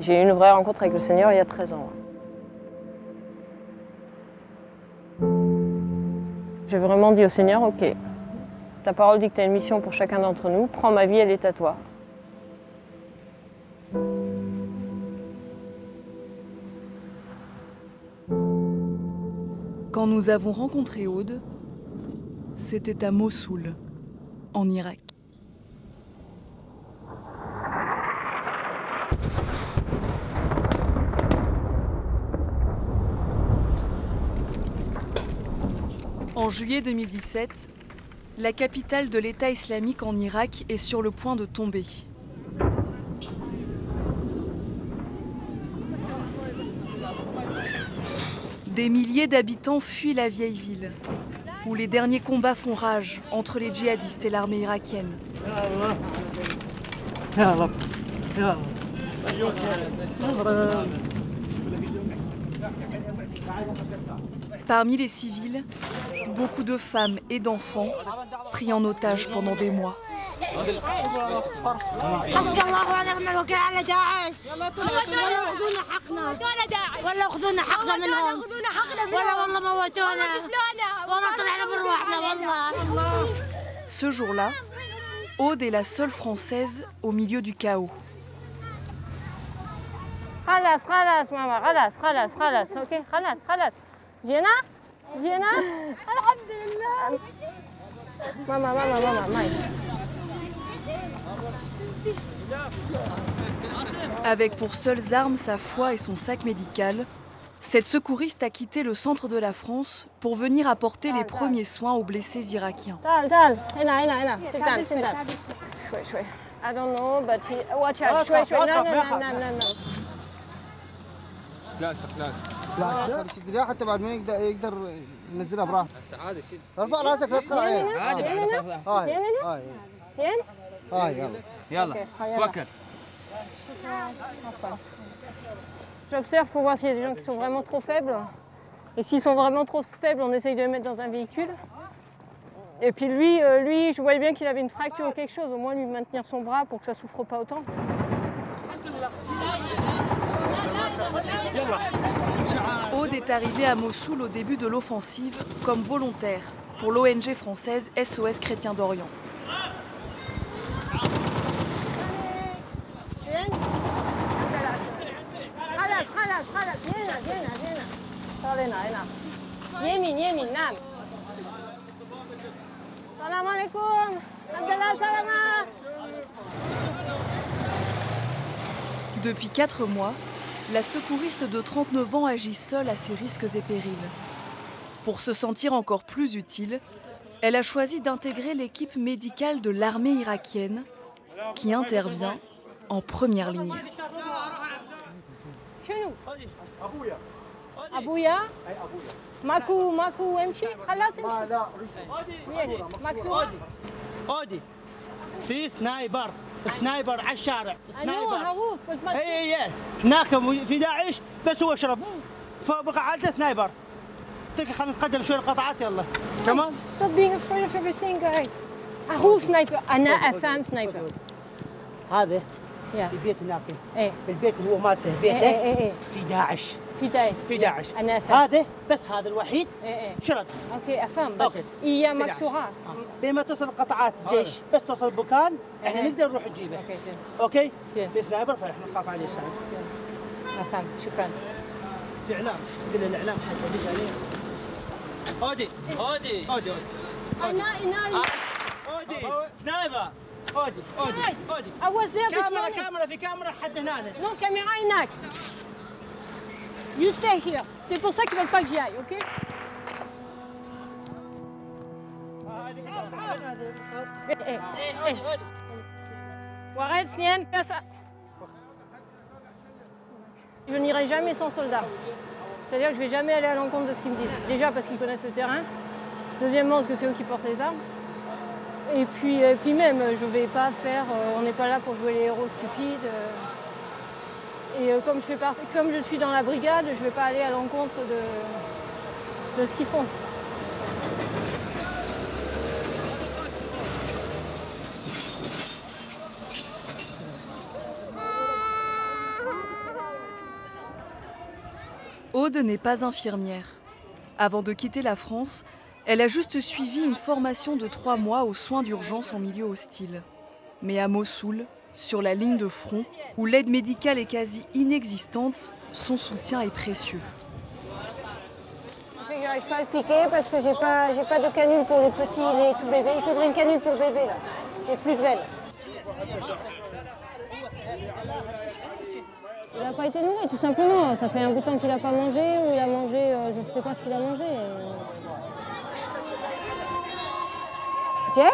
J'ai eu une vraie rencontre avec le Seigneur il y a 13 ans. J'ai vraiment dit au Seigneur, ok, ta parole dit que tu as une mission pour chacun d'entre nous, prends ma vie, elle est à toi. Quand nous avons rencontré Aude, c'était à Mossoul, en Irak. En juillet 2017, la capitale de l'État islamique en Irak est sur le point de tomber. Des milliers d'habitants fuient la vieille ville, où les derniers combats font rage entre les djihadistes et l'armée irakienne. Parmi les civils, beaucoup de femmes et d'enfants pris en otage pendant des mois. Ce jour-là, Aude est la seule Française au milieu du chaos. خلاص خلاص ماما خلاص خلاص خلاص اوكي خلاص خلاص زينة زينة الحمد لله ماما ماما ماما ماي. Avec pour seules armes sa foi et son sac médical, cette secouriste a quitté le centre de la France pour venir apporter les premiers soins aux blessés irakiens. تعال تعال هنا هنا هنا سلطان سلطان شوي شوي I don't know but he watch out شوي شوي لا لا لا لا لا كلاسك كلاسك لا شد لها حتى بعد ما يقدر ينزلها براحته. عادي شد ارفع راسك لا تخلع عينك. عادي هاي هاي زين هاي يلا يلا توكل. J'observe pour voir s'il y a des gens qui sont vraiment trop faibles. Et s'ils sont vraiment trop faibles, on essaye de les mettre dans un véhicule. Et puis lui, je voyais bien qu'il avait une fracture ou quelque chose, au moins lui maintenir son bras pour que ça souffre pas autant. Aude est arrivée à Mossoul au début de l'offensive comme volontaire pour l'ONG française SOS Chrétiens d'Orient. يمين يمين نعم. السلام عليكم. عبد الله سلامة. Depuis 4 mois, la secouriste de 39 ans agit seule à ses risques et périls. Pour se sentir encore plus utile, elle a choisi d'intégrer l'équipe médicale de l'armée irakienne qui intervient en première ligne. شنو؟ أبويا؟ ماكو امشي؟ خلاص امشي. ليش؟ مكسور؟ أودي في سنايبر على الشارع أنا هروف قلت مكسور. اي هناك في داعش بس هو شرب فبقى عالته سنايبر. خلينا نتقدم شوي القطعات يلا. كمان Stop being afraid of everything guys. هروف سنايبر. أنا أفهم سنايبر. هذا في بيت هناك. البيت هو مالته بيته في داعش. في داعش أنا أفهم. هذا بس هذا الوحيد شرد. اوكي افهم بس هي مكسورات. بين ما توصل قطعات الجيش بس توصل بكان احنا نقدر نروح نجيبه. اوكي زين. في سنايبر فاحنا نخاف عليه الشعب. افهم شكرا. في اعلام قل الاعلام حد يدش عليه. اودي انا اودي سنايبر اودي I was there this morning. كاميرا في كاميرا حد هنا. Non, caméra هناك. You stay here. C'est pour ça qu'ils veulent pas que j'y aille, ok? Warel, Snien, casse. Je n'irai jamais sans soldats. C'est-à-dire que je ne vais jamais aller à l'encontre de ce qu'ils me disent. Déjà parce qu'ils connaissent le terrain. Deuxièmement parce que c'est eux qui portent les armes. Et puis même, je ne vais pas faire... on n'est pas là pour jouer les héros stupides. Et comme je suis dans la brigade, je ne vais pas aller à l'encontre de ce qu'ils font. Aude n'est pas infirmière. Avant de quitter la France, elle a juste suivi une formation de 3 mois aux soins d'urgence en milieu hostile. Mais à Mossoul, sur la ligne de front, où l'aide médicale est quasi inexistante, son soutien est précieux. Je n'arrive pas à le piquer parce que j'ai pas de canule pour les petits, les tout bébés. Il faudrait une canule pour bébé là. J'ai plus de veine. Il n'a pas été nourri, tout simplement. Ça fait un bout de temps qu'il n'a pas mangé ou il a mangé, je ne sais pas ce qu'il a mangé. Tiens.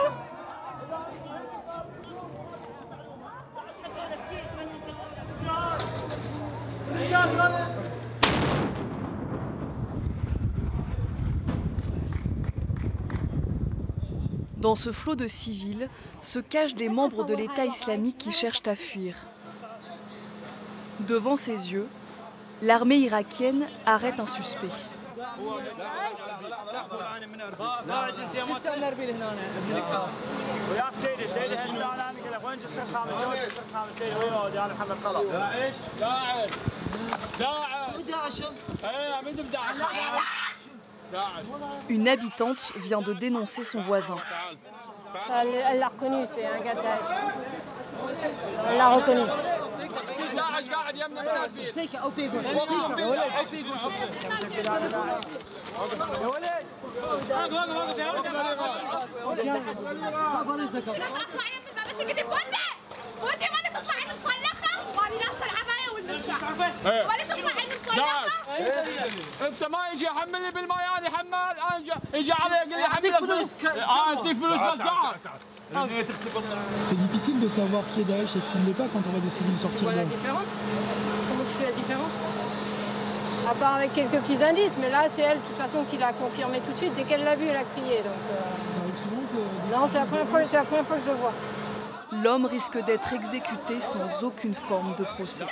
Dans ce flot de civils se cachent des membres de l'État islamique qui cherchent à fuir. Devant ses yeux, l'armée irakienne arrête un suspect. Une habitante vient de dénoncer son voisin. Elle l'a reconnu, c'est un gars de Daesh. Elle l'a reconnu. انت ما يجي يحملني بالميان يحمل يجي علي يقول لي حملك فلوس انت فلوس C'est difficile de savoir qui est Daesh et qui ne l'est pas quand on voit des civils sortir. Tu vois la différence? Comment tu fais la différence? À part avec quelques petits indices, mais là c'est elle de toute façon qui l'a confirmé tout de suite. Dès qu'elle l'a vu, elle a crié. Donc, Ça arrive souvent que... Non, c'est la première fois que je le vois. L'homme risque d'être exécuté sans aucune forme de procès.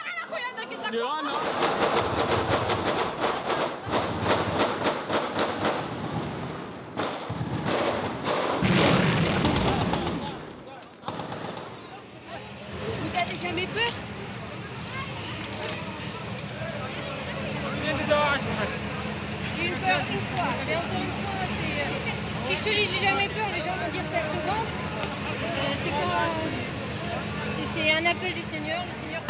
Vous avez jamais peur? J'ai eu peur une fois, mais encore une fois, si je te dis j'ai jamais peur, les gens vont dire c'est arrogante. C'est pas... C'est un appel du Seigneur, le Seigneur...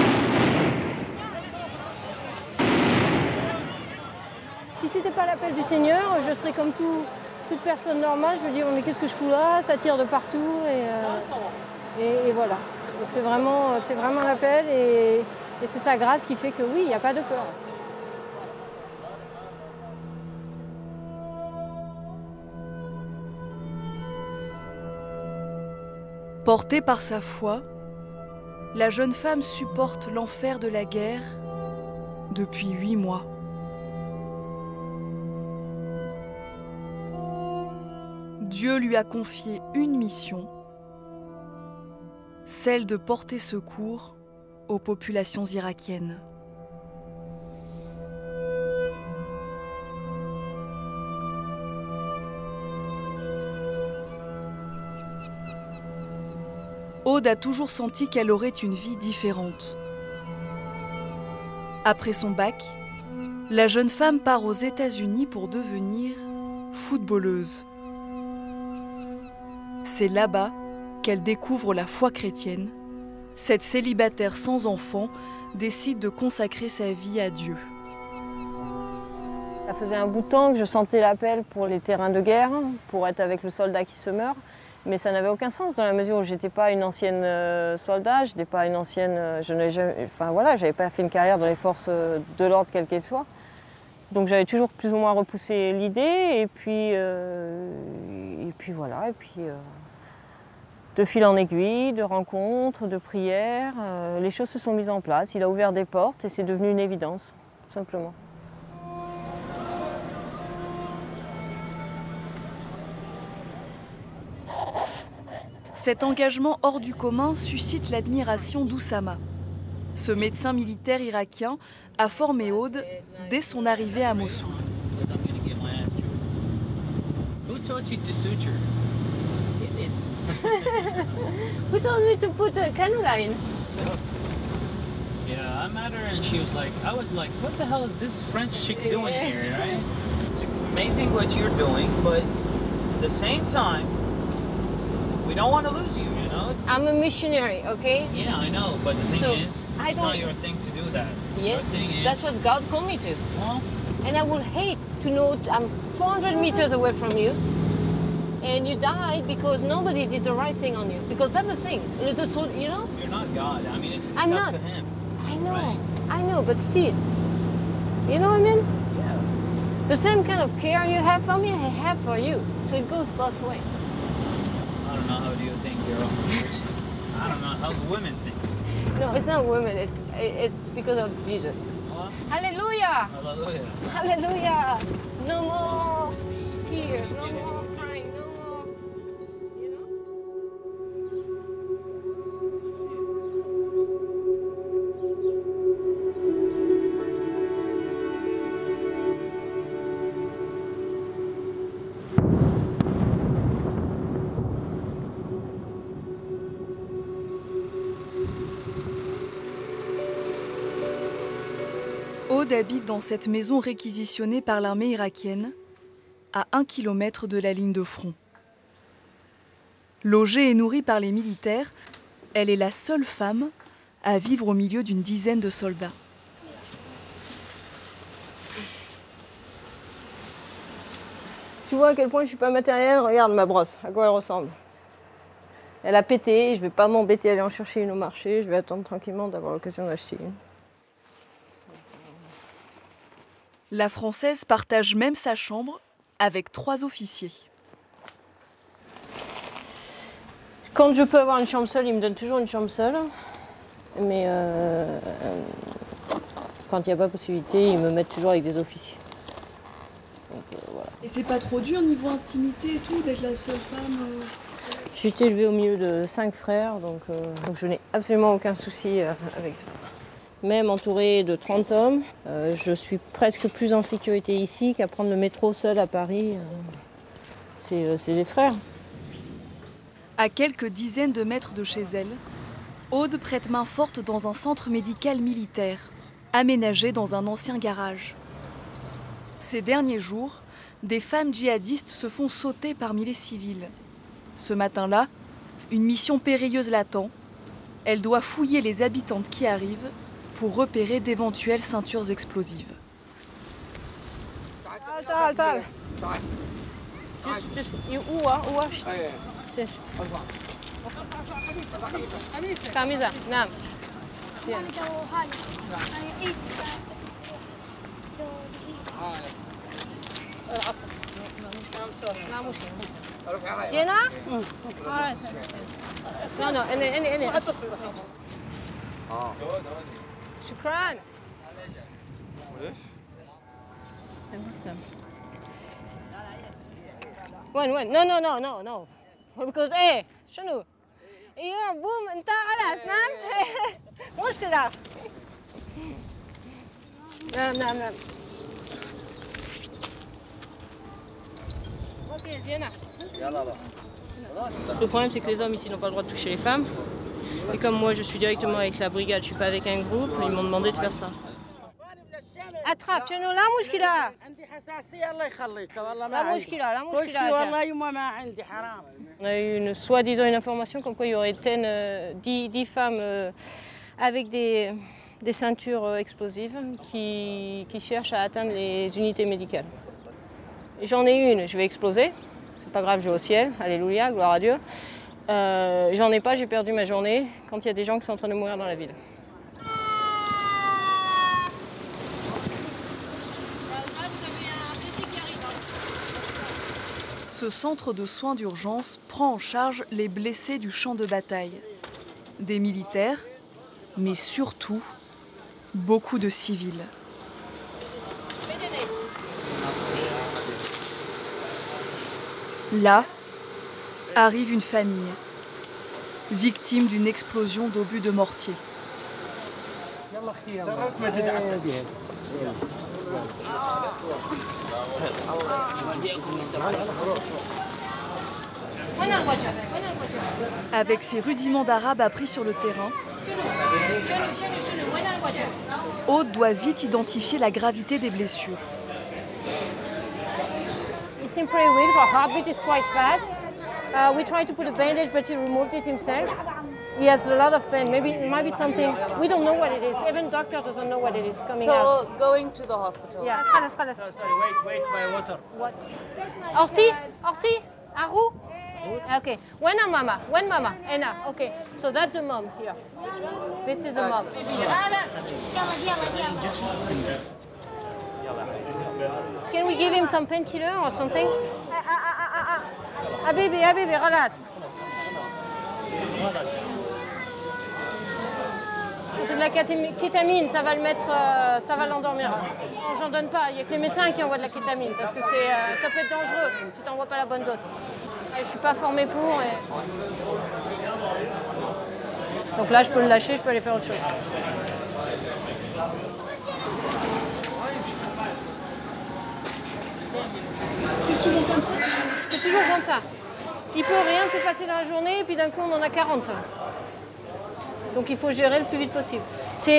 Si c'était pas l'appel du Seigneur, je serais comme toute personne normale. Je me dis oh, mais qu'est-ce que je fous là? Ça tire de partout et voilà. Donc c'est vraiment l'appel et c'est sa grâce qui fait que oui, il n'y a pas de peur. Portée par sa foi, la jeune femme supporte l'enfer de la guerre depuis 8 mois. Dieu lui a confié une mission, celle de porter secours aux populations irakiennes. Aude a toujours senti qu'elle aurait une vie différente. Après son bac, la jeune femme part aux États-Unis pour devenir footballeuse. C'est là-bas qu'elle découvre la foi chrétienne. Cette célibataire sans enfant décide de consacrer sa vie à Dieu. Ça faisait un bout de temps que je sentais l'appel pour les terrains de guerre, pour être avec le soldat qui se meurt. Mais ça n'avait aucun sens dans la mesure où je n'étais pas une ancienne soldat, je n'étais pas une ancienne... j'avais pas fait une carrière dans les forces de l'ordre, quelles qu'elles soient. Donc j'avais toujours plus ou moins repoussé l'idée, et puis voilà. De fil en aiguille, de rencontres, de prières, les choses se sont mises en place. Il a ouvert des portes et c'est devenu une évidence, tout simplement. Cet engagement hors du commun suscite l'admiration d'Oussama. Ce médecin militaire irakien a formé Aude dès son arrivée à Mossoul. Who told me to put a cannula in? Yeah, I met her and she was like, I was like, what the hell is this French chick doing here, right? It's amazing what you're doing, but at the same time, we don't want to lose you, you know? I'm a missionary, okay? Yeah, I know, but the thing So, is, I it's don't- not your thing to do that. Yes, Your thing is, that's what God called me to. well, And I would hate to know I'm 400 meters away from you and you died because nobody did the right thing on you. Because that's the thing. It's a soul, you know? you're not God. I mean, it's I'm up not. to him. I know. Right. I know, but still. You know what I mean? Yeah. The same kind of care you have for me, I have for you. So it goes both ways. I don't know how do you think, girl. I don't know how the women think. No, it's not women. It's because of Jesus. What? Hallelujah! Hallelujah. Hallelujah! No more tears, no more crying, no more. You know? Aude habite dans cette maison réquisitionnée par l'armée irakienne, à 1 kilomètre de la ligne de front. Logée et nourrie par les militaires, elle est la seule femme à vivre au milieu d'une dizaine de soldats. Tu vois à quel point je suis pas matérielle? Regarde ma brosse, à quoi elle ressemble. Elle a pété, je vais pas m'embêter à aller en chercher une au marché, je vais attendre tranquillement d'avoir l'occasion d'acheter une. La Française partage même sa chambre avec 3 officiers. Quand je peux avoir une chambre seule, il me donne toujours une chambre seule. Mais quand il n'y a pas possibilité, ils me mettent toujours avec des officiers. Donc, voilà. Et c'est pas trop dur niveau intimité et tout d'être la seule femme J'ai été élevée au milieu de 5 frères, donc je n'ai absolument aucun souci avec ça. Même entourée de 30 hommes, je suis presque plus en sécurité ici qu'à prendre le métro seul à Paris. C'est des frères. À quelques dizaines de mètres de chez elle, Aude prête main forte dans un centre médical militaire, aménagé dans un ancien garage. Ces derniers jours, des femmes djihadistes se font sauter parmi les civils. Ce matin-là, une mission périlleuse l'attend. Elle doit fouiller les habitantes qui arrivent pour repérer d'éventuelles ceintures explosives. شكرا. وين no because شنو ايوه بوم انت على اسنان مشكلة. نعم ok زينة. Le problème c'est que les hommes ici n'ont pas le droit de toucher les femmes. Et comme moi je suis directement avec la brigade, je suis pas avec un groupe, ils m'ont demandé de faire ça. Attrape, شنو لا مشكلة. عندي حساسية الله يخليك والله ما لا عندي. مشكلة لا كل شيء مشكلة. والله يما ما عندي حرام. On a eu une soi-disant une information comme quoi il y aurait 10 femmes avec des ceintures explosives qui cherchent à atteindre les unités médicales. J'en ai une, je vais exploser. C'est pas grave, je vais au ciel. Alléluia, gloire à Dieu. J'en ai pas, j'ai perdu ma journée quand il y a des gens qui sont en train de mourir dans la ville. Ce centre de soins d'urgence prend en charge les blessés du champ de bataille. Des militaires, mais surtout beaucoup de civils. Là, arrive une famille, victime d'une explosion d'obus de mortier. Avec ses rudiments d'arabe appris sur le terrain, Aude doit vite identifier la gravité des blessures. He seemed pretty weak, so our heartbeat is quite fast. We tried to put a bandage, but he removed it himself. He has a lot of pain. Maybe it might be something, we don't know what it is. Even doctor doesn't know what it is coming out. So going to the hospital. Yeah. Sorry, wait by water. What? Orti? Aru? Okay. When mama? Ena. Okay. So that's the mom here. This is the mom. Can we give him some painkiller or something? Habibi, relax. C'est de la kétamine, ça va le mettre, ça va l'endormir. J'en donne pas, il n'y a que les médecins qui envoient de la kétamine parce que ça peut être dangereux si tu n'envoies pas la bonne dose. Et je suis pas formée pour. Donc là, je peux le lâcher, je peux aller faire autre chose. C'est souvent comme ça? C'est toujours comme ça. Il peut rien se passer dans la journée et puis d'un coup on en a 40. Donc il faut gérer le plus vite possible.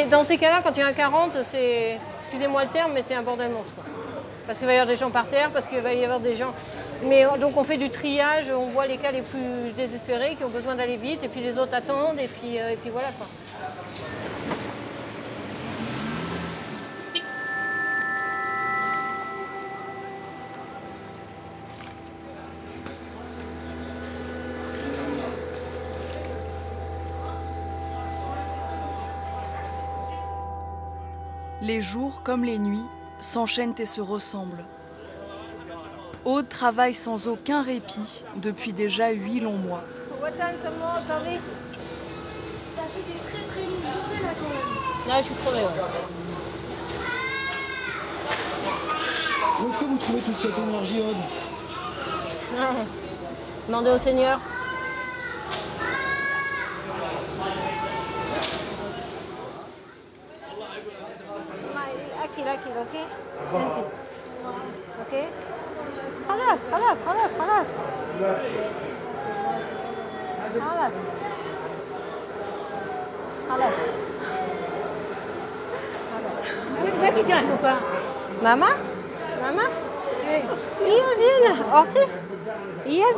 Dans ces cas-là, quand il y a un 40, c'est, excusez-moi le terme, mais c'est un bordel monstre. Parce qu'il va y avoir des gens par terre, parce qu'il va y avoir des gens... Mais donc on fait du triage, on voit les cas les plus désespérés qui ont besoin d'aller vite, et puis les autres attendent, et puis voilà quoi. Les jours comme les nuits s'enchaînent et se ressemblent. Aude travaille sans aucun répit depuis déjà 8 longs mois. Ça fait des très très longues journées là quand même. Là, je suis crevée. Où est-ce que vous trouvez toute cette énergie, Aude? Demandez au Seigneur. Akil, ok? Nanti. Ok? خلاص. Mama? Iya Zina. Orti? Iya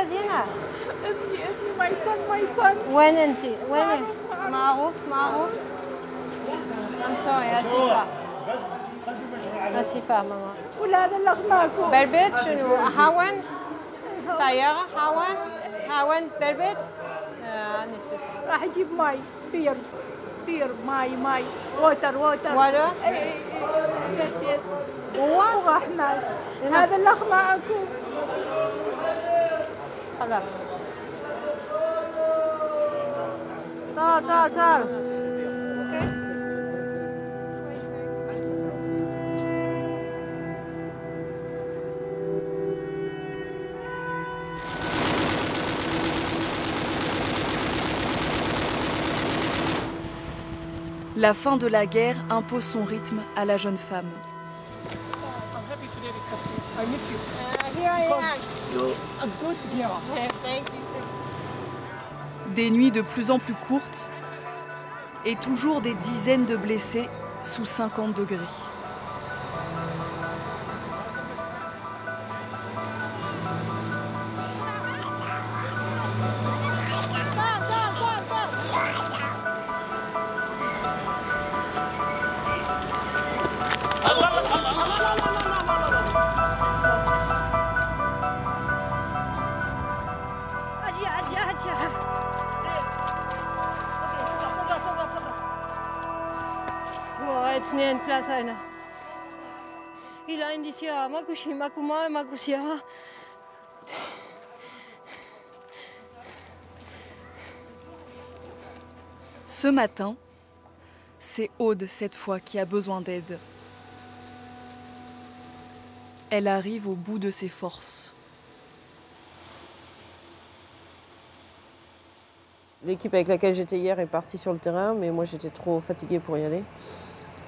Zina. My son. وين انت؟ وين؟ معروف. I'm sorry, آسفة ماما. ولا هذا اللي اخلاقه. بربت شنو؟ هاون؟ طيارة هاون بربت؟ نسف. راح يجيب ماي بير ماي ووتر. واتر؟ يس. هو؟ احمد. هذا اللي اخلاقه. خلاص. تعال. La fin de la guerre impose son rythme à la jeune femme. I miss you. Here I am. You're a good girl. Thank you. Des nuits de plus en plus courtes et toujours des dizaines de blessés sous 50 degrés. اثنين بلاصة هنا إلى عندي سيارة ماكو شي ماكو ماء ماكو سيارة. Ce matin, c'est Aude cette fois qui a besoin d'aide. Elle arrive au bout de ses forces. L'équipe avec laquelle j'étais hier est partie sur le terrain, mais moi j'étais trop fatiguée pour y aller.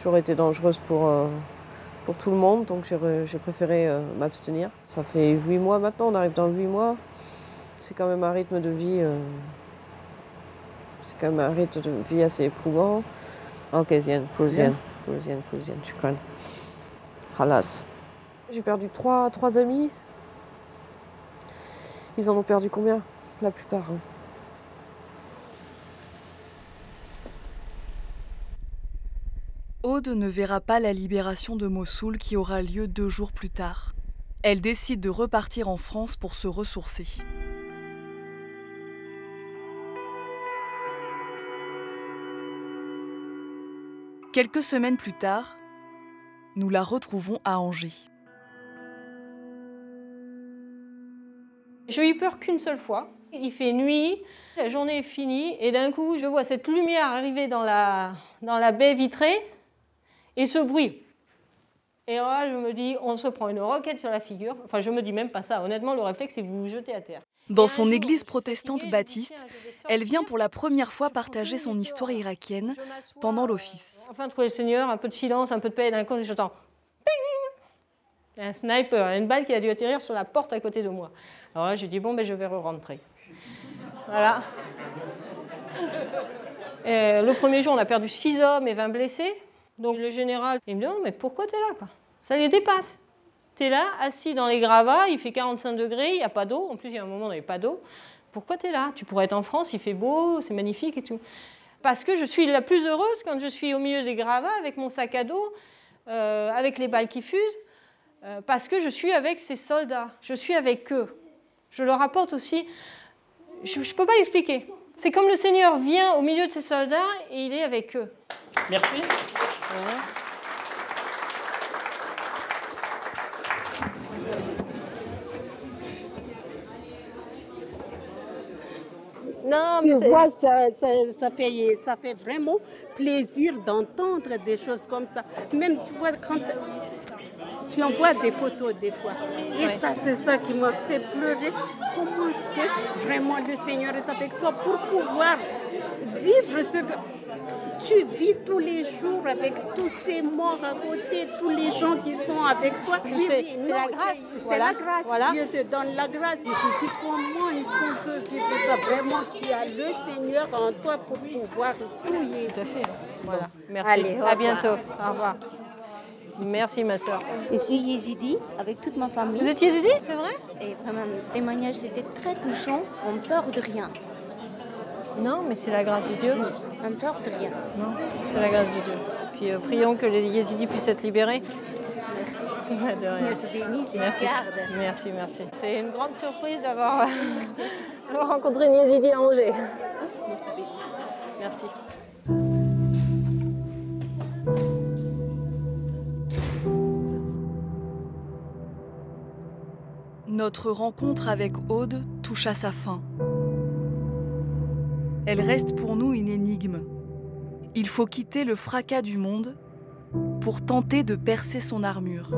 J'aurais été dangereuse pour tout le monde, donc j'ai préféré m'abstenir. Ça fait 8 mois maintenant, on arrive dans 8 mois. C'est quand même un rythme de vie, C'est quand même un rythme de vie assez éprouvant. Ok, Zian, shukran. Halas. J'ai perdu trois amis. Ils en ont perdu combien? La plupart. Hein. Aude ne verra pas la libération de Mossoul qui aura lieu 2 jours plus tard. Elle décide de repartir en France pour se ressourcer. Quelques semaines plus tard, nous la retrouvons à Angers. J'ai eu peur qu'une seule fois. Il fait nuit, la journée est finie, et d'un coup, je vois cette lumière arriver dans la baie vitrée, et ce bruit. Et là, je me dis, on se prend une roquette sur la figure. Enfin, je me dis même pas ça. Honnêtement, le réflexe, c'est que vous vous jetez à terre. Dans son église protestante baptiste, elle vient pour la première fois partager son histoire irakienne pendant l'office. Enfin, trouver le Seigneur, un peu de silence, un peu de paix, et d'un coup, j'entends ping, un sniper, une balle qui a dû atterrir sur la porte à côté de moi. Alors là, j'ai dit, bon, ben, je vais re-rentrer. Voilà. Et le premier jour, on a perdu 6 hommes et 20 blessés. Donc le général, il me dit, oh, mais pourquoi t'es là, quoi? Ça les dépasse. T'es là, assis dans les gravats, il fait 45 degrés, il n'y a pas d'eau. En plus, il y a un moment, on n'avait pas d'eau. Pourquoi t'es là? Tu pourrais être en France, il fait beau, c'est magnifique et tout. Parce que je suis la plus heureuse quand je suis au milieu des gravats, avec mon sac à dos, avec les balles qui fusent, parce que je suis avec ces soldats, je suis avec eux. Je leur apporte aussi... Je ne peux pas l'expliquer. C'est comme le Seigneur vient au milieu de ces soldats et il est avec eux. Merci. Voilà. Non, tu vois, ça fait vraiment plaisir d'entendre des choses comme ça. Même, tu vois, quand tu envoies des photos des fois. Et ouais. Ça, c'est ça qui m'a fait pleurer. Comment est-ce que vraiment le Seigneur est avec toi pour pouvoir vivre ce que tu vis tous les jours avec tous ces morts à côté, tous les gens qui sont avec toi. Oui, c'est la grâce. C'est voilà. la grâce. Voilà. Dieu te donne la grâce. Et je dis, comment est-ce qu'on peut vivre ça? Vraiment, tu as le Seigneur en toi pour pouvoir prier. Tout à fait. Voilà. Merci. Allez, à bientôt. Au revoir. Merci, ma soeur. Je suis yézidi avec toute ma famille. Vous êtes yézidi, c'est vrai? Et vraiment, le témoignage, c'était très touchant. On ne peur de rien. Non, mais c'est la grâce de Dieu. On ne peur de rien. Non, c'est la grâce de Dieu. Puis prions que les yézidis puissent être libérés. Merci. De rien. Seigneur te bénisse et merci. garde. Merci, merci. C'est une grande surprise d'avoir rencontré une yézidi à Angers. Merci. Notre rencontre avec Aude touche à sa fin. Elle reste pour nous une énigme. Il faut quitter le fracas du monde pour tenter de percer son armure.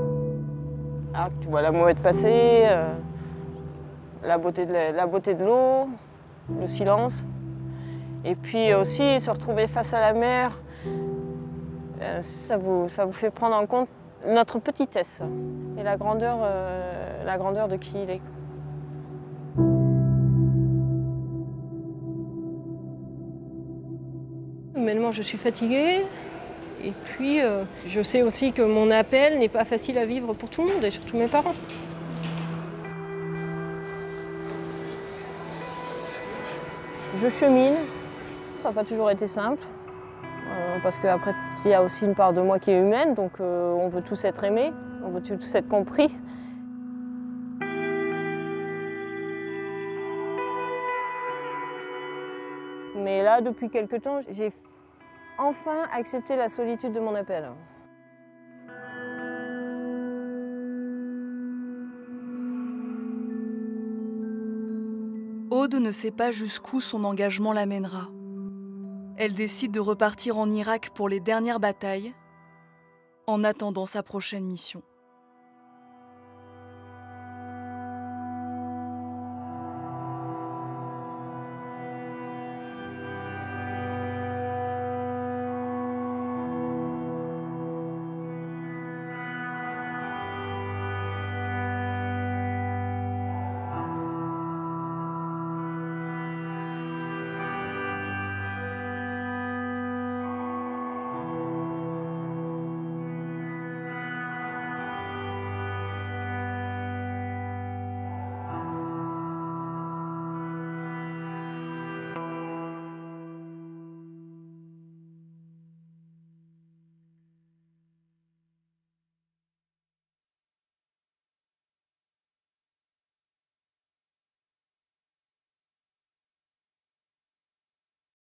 Ah, tu vois la mouette passer, la beauté de l'eau, le silence. Et puis aussi se retrouver face à la mer, ça vous fait prendre en compte notre petitesse et la grandeur de qui il est. Humainement, je suis fatiguée. Et puis, je sais aussi que mon appel n'est pas facile à vivre pour tout le monde, et surtout mes parents. Je chemine. Ça n'a pas toujours été simple. Parce qu'après, il y a aussi une part de moi qui est humaine, donc on veut tous être aimés, on veut tous être compris. Mais là, depuis quelque temps, j'ai enfin accepté la solitude de mon appel. Aude ne sait pas jusqu'où son engagement l'amènera. Elle décide de repartir en Irak pour les dernières batailles, en attendant sa prochaine mission.